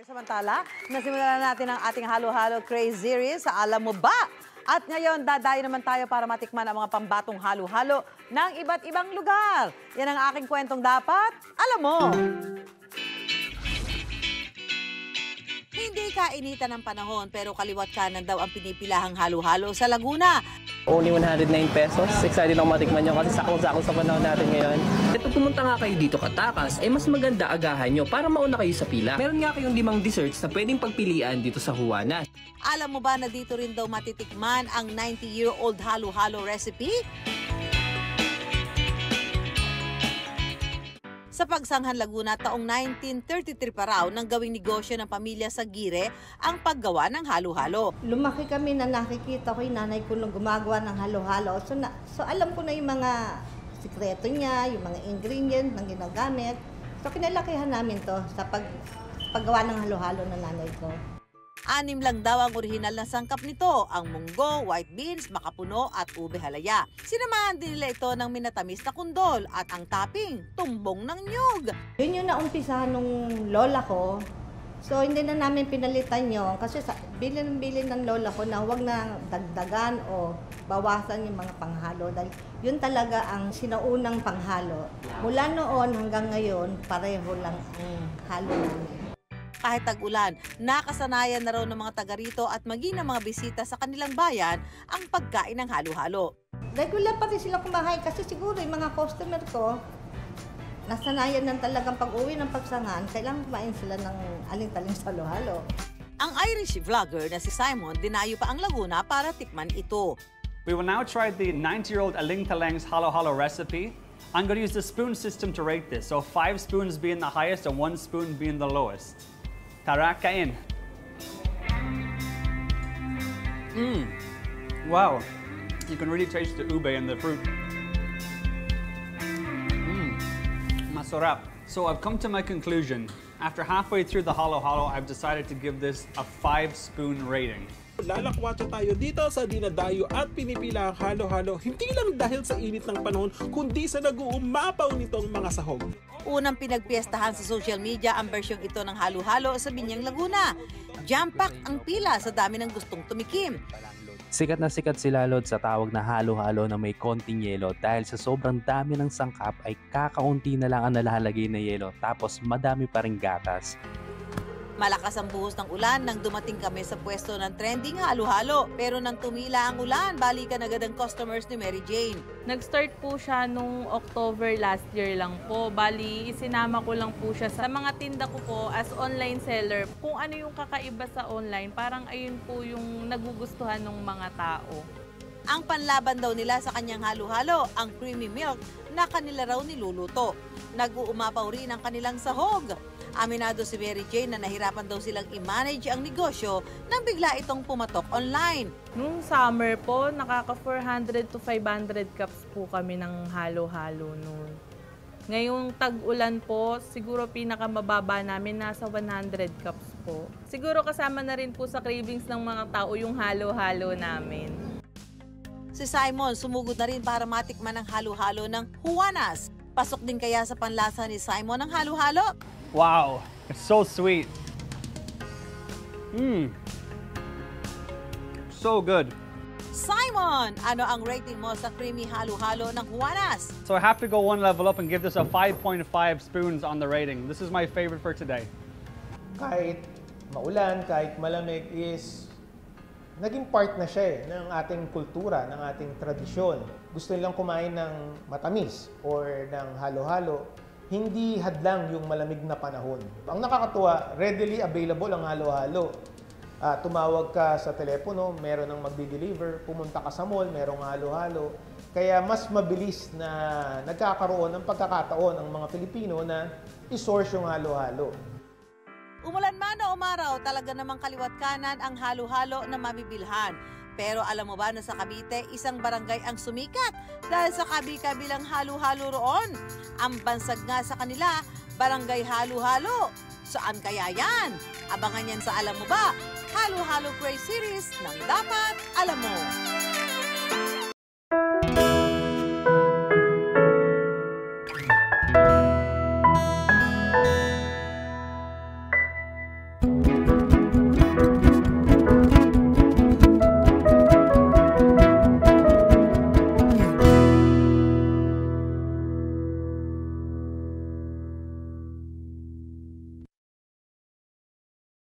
Samantala, nasimulan na natin ang ating halo-halo craze series sa Alam Mo Ba? At ngayon, dadayo naman tayo para matikman ang mga pambatong halo-halo ng iba't ibang lugar. Yan ang aking kwentong dapat alam mo. Hindi kainitan ng panahon pero kaliwat kanan daw ang pinipilahang halo-halo sa Laguna. Only 109 pesos. Excited ako matikman nyo kasi sakong-sakong sa panahon natin ngayon. Ito pumunta nga kayo dito katakas, ay mas maganda agahan nyo para mauna kayo sa pila. Meron nga kayong 5 desserts na pwedeng pagpilian dito sa Juana. Alam mo ba na dito rin daw matitikman ang 90-year-old halo-halo recipe? Sa Pagsangan, Laguna, taong 1933 pa raw nang gawing negosyo ng pamilya sa Gire ang paggawa ng halo-halo. Lumaki kami na nakikita ko yung nanay ko nung gumagawa ng halo-halo. So alam ko na yung mga sikreto niya, yung mga ingredients na ginagamit. So kinalakihan namin to sa paggawa ng halo-halo ng nanay ko. 6 lang daw ang orihinal na sangkap nito, ang munggo, white beans, makapuno at ube halaya. Sinamahan din nila ito ng minatamis na kundol at ang topping, tumbong ng nyug. Yun yung naumpisahan nung lola ko. So hindi na namin pinalitan yun kasi bilin ng lola ko na huwag na dagdagan o bawasan yung mga panghalo. Dahil yun talaga ang sinaunang panghalo. Mula noon hanggang ngayon, pareho lang ang halo namin. Kahit tag-ulan, nakasanayan na raw ng mga taga rito at maging ng mga bisita sa kanilang bayan ang pagkain ng halo-halo. Regular pa rin sila kumahay kasi siguro yung mga customer ko, nasanayan ng talagang pag-uwi ng Pagsangan, kailangan kumain sila ng aling-taling sa halo-halo. Ang Irish vlogger na si Simon dinayo pa ang Laguna para tikman ito. We will now try the 90-year-old Aling Taleng's halo-halo recipe. I'm going to use the spoon system to rate this. So 5 spoons being the highest and 1 spoon being the lowest. Tara, kain. Wow. You can really taste the ube and the fruit. Masarap. So I've come to my conclusion. After halfway through the halo-halo, I've decided to give this a 5-spoon rating. Lalakwatsa tayo dito sa dinadayo at pinipila ang halo-halo hindi lang dahil sa init ng panahon kundi sa nag-uumapaw nitong mga sahog. Unang pinagpiestahan sa social media ang bersyong ito ng halo-halo sa Binyang, Laguna. Jam-pack ang pila sa dami ng gustong tumikim. Sikat na sikat si Lalod sa tawag na halo-halo na may konting yelo dahil sa sobrang dami ng sangkap ay kakaunti na lang ang nalalagay na yelo tapos madami pa ring gatas. Malakas ang buhos ng ulan nang dumating kami sa pwesto ng trending halo-halo. Pero nang tumila ang ulan, balikan agad ang customers ni Mary Jane. Nag-start po siya nung October last year lang po. Bali, isinama ko lang po siya sa mga tinda ko po as online seller. Kung ano yung kakaiba sa online, parang ayun po yung nagugustuhan ng mga tao. Ang panlaban daw nila sa kanyang halo-halo, ang creamy milk na kanila raw niluluto. Nag-uumapaw rin ang kanilang sahog. Aminado si Mary Jane na nahirapan daw silang i-manage ang negosyo nang bigla itong pumatok online. Nung summer po, nakaka 400 to 500 cups po kami ng halo-halo noon. Ngayong tag-ulan po, siguro pinakamababa namin nasa 100 cups po. Siguro kasama na rin po sa cravings ng mga tao yung halo-halo namin. Si Simon sumugod na rin para matikman ang halo-halo ng Juanas. Pasok din kaya sa panlasa ni Simon ang halo-halo? Wow, it's so sweet. So good. Simon, ano ang rating mo sa creamy halo-halo ng Juanas? So I have to go one level up and give this a 5.5 spoons on the rating. This is my favorite for today. Kahit maulan, kahit malamig is naging part na siya ng ating kultura, ng ating tradisyon. Gusto nilang kumain ng matamis or ng halo-halo, hindi hadlang yung malamig na panahon. Ang nakakatuwa, readily available ang halo-halo. Tumawag ka sa telepono, meron ang magdi-deliver. Pumunta ka sa mall, merong halo-halo. Kaya mas mabilis na nagkakaroon ng pagkakataon ang mga Pilipino na i-source yung halo-halo. Umulan man o umaraw, talaga namang kaliwat kanan ang halo-halo na mabibilhan. Pero alam mo ba na sa Cavite, isang barangay ang sumikat dahil sa kabi-kabilang halo-halo roon. Ang bansag nga sa kanila, Barangay Halo-Halo. Saan kaya yan? Abangan yan sa Alam Mo Ba? Halo-Halo Craze Series ng Dapat Alam Mo.